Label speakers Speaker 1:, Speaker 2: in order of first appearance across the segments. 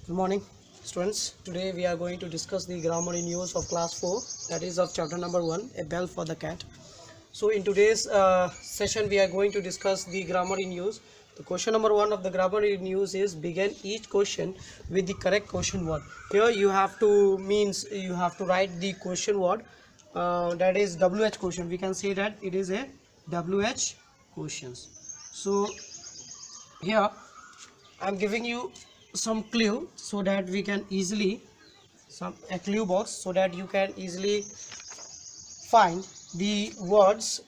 Speaker 1: Good morning, students. Today we are going to discuss the grammar in use of class 4, that is of chapter number 1, a bell for the cat. So in today's session we are going to discuss the grammar in use. The question number 1 of the grammar in use is begin each question with the correct question word. Here you have to write the question word, that is WH question. We can say that it is a WH questions. So here I'm giving you some clue so that we can easily a clue box so that you can easily find the words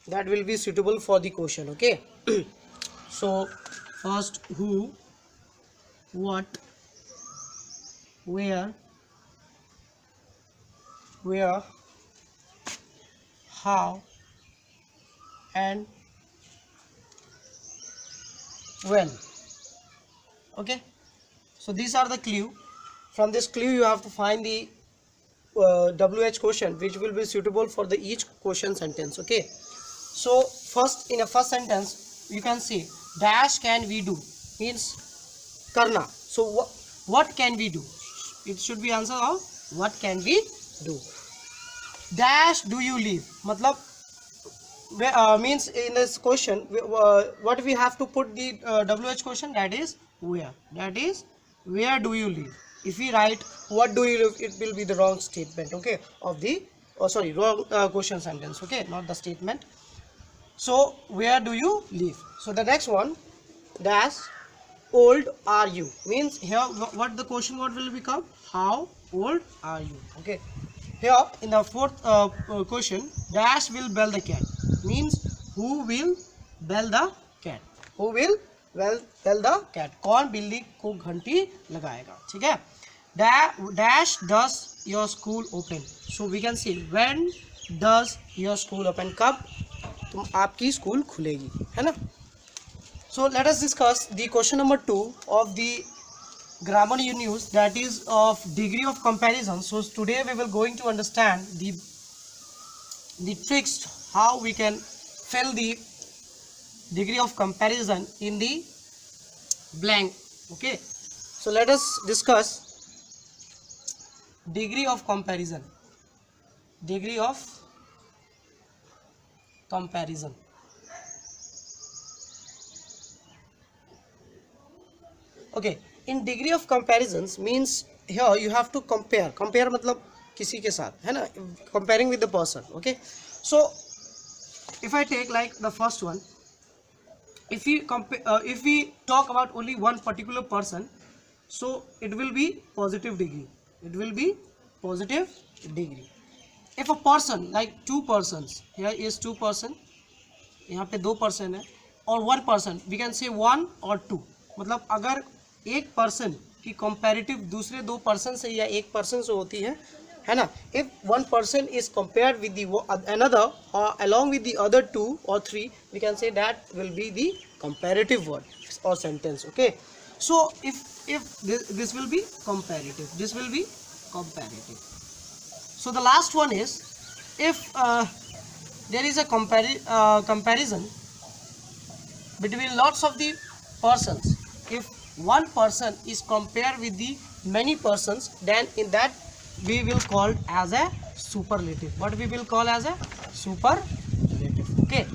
Speaker 1: that will be suitable for the question. Okay. So first, who, what, where, how, and when. Okay, so these are the clue. From this clue you have to find the WH question which will be suitable for the each question sentence. Okay, so first, in a first sentence you can say dash can we do means karna. So what can we do? It should be answer of what can we do. Dash do you live matlab means in this question what we have to put the WH question, that is where do you live. If we write what do you live, it will be the wrong statement, okay, of the wrong question sentence, okay, not the statement. So where do you live. So the next one, dash old are you means here what the question word will become, how old are you. Okay, here in the fourth question, dash will bell the cat means who will bell the cat, bell the cat, कौन बिल्ली को घंटी लगाएगा. ठीक है. Dash does your school open. So we can say when does your school open, कब तुम आपकी स्कूल खुलेगी, है ना. So let us discuss the question number 2 of the grammar in use, that is of degree of comparison. So today we will going to understand the tricks how we can fill the degree of comparison in the blank. Okay, so let us discuss degree of comparison. Okay, in degree of comparisons means here you have to compare मतलब किसी के साथ, है ना, comparing with the person. Okay, so if I take like the first one, if we talk about only one particular person, so it will be positive degree. If a person like two persons, here is two person, यहाँ पे दो person है, और one person, we can say one और two. मतलब अगर एक person की कंपैरेटिव दूसरे दो पर्सन से या एक पर्सन से होती है ना. If one person is compared with the another और along with the other two और three, we can say that will be the comparative word और sentence. Okay, so if this will be comparative, so the last one is if there is a comparison between lots of the persons. If one person is compared with the many persons, then in that we will call as a superlative. What we will call as a superlative. Okay,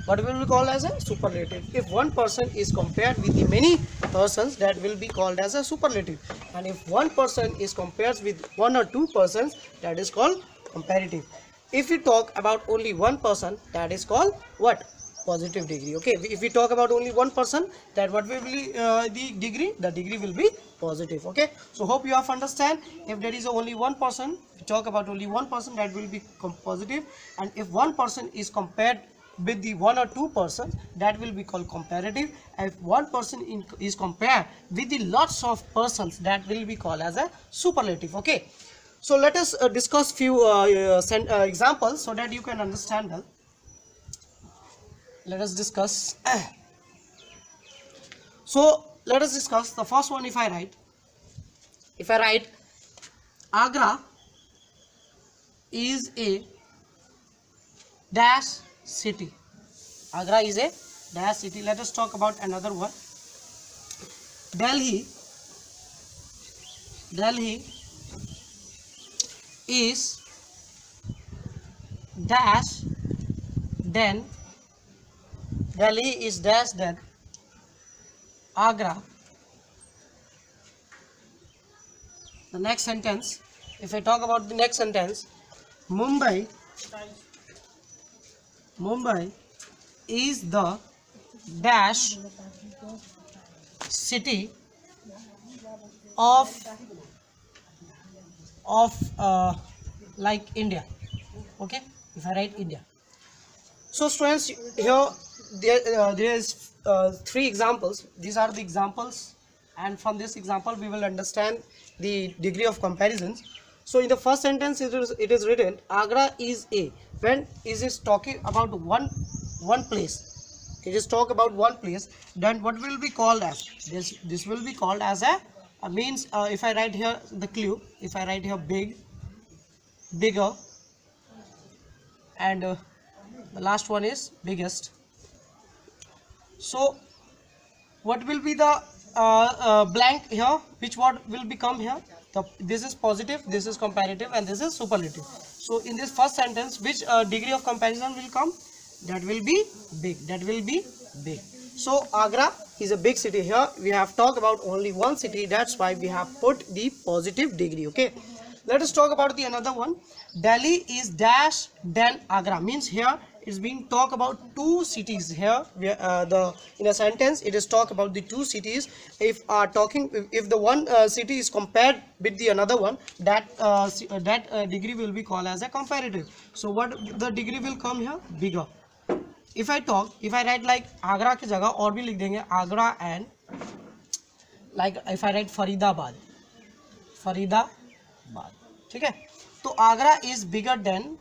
Speaker 1: what we will call as a superlative. If one person is compared with the many persons, that will be called as a superlative. And if one person is compared with one or two persons, that is called comparative. If we talk about only one person, that is called what? Positive degree. Okay, if we talk about only one person, that what will be the degree will be positive. Okay, so hope you have understand. If there is only one person, we talk about only one person, that will be positive. And if one person is compared with the one or two persons, that will be called comparative. And if one person is compared with the lots of persons, that will be called as a superlative. Okay, so let us discuss few examples so that you can understand them. Let us discuss. So let us discuss the first one. If I write Agra is a dash city. Agra is a dash city. Let us talk about another one. Delhi Delhi is dash then Delhi is dash then Agra. The next sentence, if I talk about the next sentence, Mumbai is the dash city of like India. Okay, if I write India. So students, here there is three examples. These are the examples, and from this example we will understand the degree of comparisons. So in the first sentence it is written Agra is a. When is it talking about one place, it is talk about one place, then what will be called as this will be called as a means, if I write here the clue, if I write here bigger, and the last one is biggest. So what will be the blank here, which word will become here? This is positive, this is comparative, and this is superlative. So in this first sentence, which degree of comparison will come? That will be big, that will be big. So Agra is a big city. Here we have talked about only one city, that's why we have put the positive degree. Okay, let us talk about the another one. Delhi is dash then Agra, means here is being talk about two cities. Here in a sentence it is talk about the two cities. If the one city is compared with the another one, that degree will be called as a comparative. So what the degree will come here? Bigger. If I write like Agra की जगह और भी लिख देंगे Agra, and like if I write Faridabad, ठीक है? तो Agra is bigger than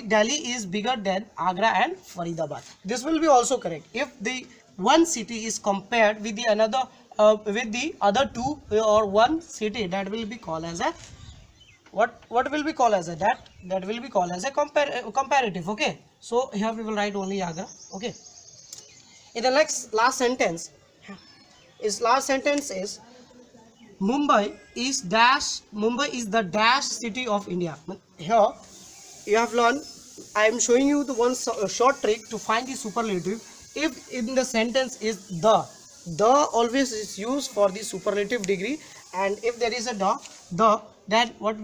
Speaker 1: Delhi is bigger than Agra and Faridabad. This will be also correct if the one city is compared with the another with the other two or one city. That will be called as a what will be called as a that will be called as a comparative. Okay, so here we will write only Agra. Okay, in the last sentence is Mumbai is the dash city of India. Here you have learned, I am showing you the one short trick to find the superlative. If in the sentence is the always is used for the superlative degree, and if there is a the, then what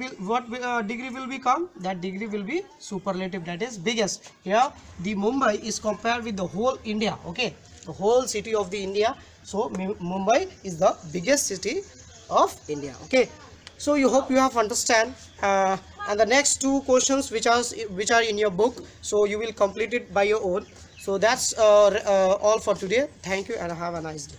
Speaker 1: degree will become? That degree will be superlative, that is biggest. Here the Mumbai is compared with the whole India. Okay, the whole city of the India. So Mumbai is the biggest city of India. Okay, so you hope you have understand, and the next two questions which are in your book, so you will complete it by your own. So that's all for today. Thank you and have a nice day.